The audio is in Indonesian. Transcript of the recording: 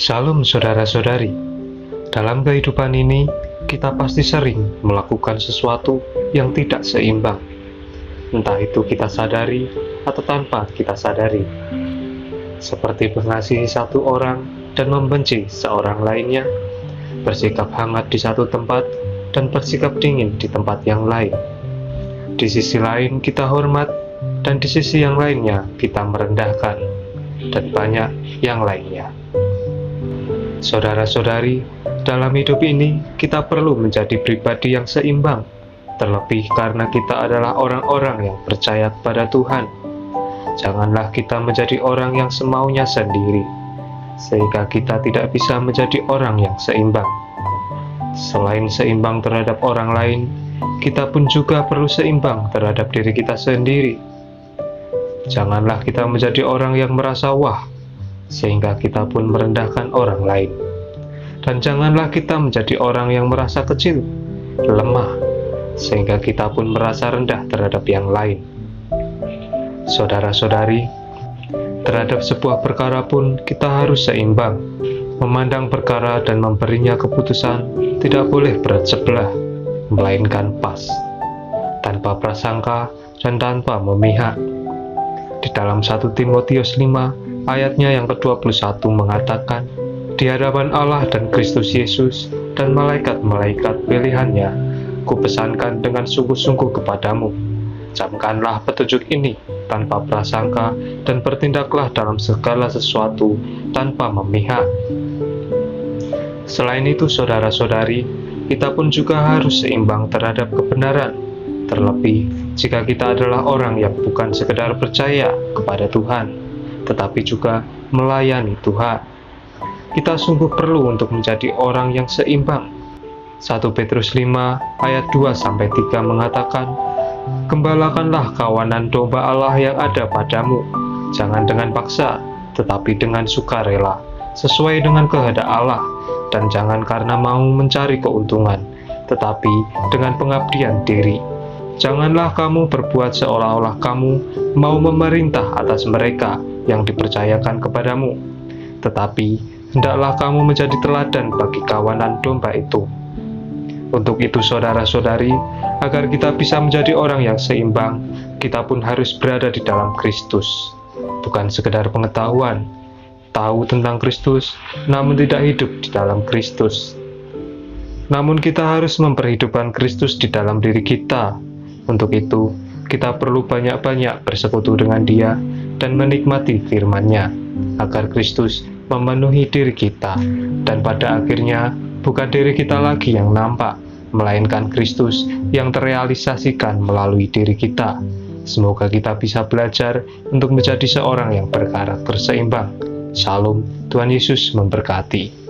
Shalom saudara-saudari. Dalam kehidupan ini, kita pasti sering melakukan sesuatu yang tidak seimbang. Entah itu kita sadari atau tanpa kita sadari. Seperti mengasihi satu orang dan membenci seorang lainnya, bersikap hangat di satu tempat dan bersikap dingin di tempat yang lain. Di sisi lain kita hormat, dan di sisi yang lainnya kita merendahkan, dan banyak yang lainnya. Saudara-saudari, dalam hidup ini kita perlu menjadi pribadi yang seimbang, terlebih karena kita adalah orang-orang yang percaya kepada Tuhan. Janganlah kita menjadi orang yang semaunya sendiri, sehingga kita tidak bisa menjadi orang yang seimbang. Selain seimbang terhadap orang lain, kita pun juga perlu seimbang terhadap diri kita sendiri. Janganlah kita menjadi orang yang merasa wah, sehingga kita pun merendahkan orang lain. Dan janganlah kita menjadi orang yang merasa kecil, lemah, sehingga kita pun merasa rendah terhadap yang lain. Saudara-saudari, terhadap sebuah perkara pun kita harus seimbang. Memandang perkara dan memberinya keputusan tidak boleh berat sebelah, melainkan pas, tanpa prasangka dan tanpa memihak. Di dalam 1 Timotius 5 ayatnya yang ke-21 mengatakan, di hadapan Allah dan Kristus Yesus dan malaikat-malaikat pilihannya, kupesankan dengan sungguh-sungguh kepadamu, camkanlah petunjuk ini tanpa prasangka dan bertindaklah dalam segala sesuatu tanpa memihak. Selain itu, saudara-saudari, kita pun juga harus seimbang terhadap kebenaran, terlebih jika kita adalah orang yang bukan sekedar percaya kepada Tuhan, tetapi juga melayani Tuhan. Kita sungguh perlu untuk menjadi orang yang seimbang. 1 Petrus 5 ayat 2-3 mengatakan, gembalakanlah kawanan domba Allah yang ada padamu, jangan dengan paksa, tetapi dengan sukarela, sesuai dengan kehendak Allah, dan jangan karena mau mencari keuntungan, tetapi dengan pengabdian diri. Janganlah kamu berbuat seolah-olah kamu mau memerintah atas mereka yang dipercayakan kepadamu, tetapi hendaklah kamu menjadi teladan bagi kawanan domba itu. Untuk itu, saudara-saudari, agar kita bisa menjadi orang yang seimbang, kita pun harus berada di dalam Kristus. Bukan sekedar pengetahuan, tahu tentang Kristus, namun tidak hidup di dalam Kristus. Namun kita harus memperhidupkan Kristus di dalam diri kita. Untuk itu, kita perlu banyak-banyak bersekutu dengan Dia dan menikmati firman-Nya, agar Kristus memenuhi diri kita, dan pada akhirnya bukan diri kita lagi yang nampak, melainkan Kristus yang terrealisasikan melalui diri kita. Semoga kita bisa belajar untuk menjadi seorang yang berkarakter seimbang. Shalom, Tuhan Yesus memberkati.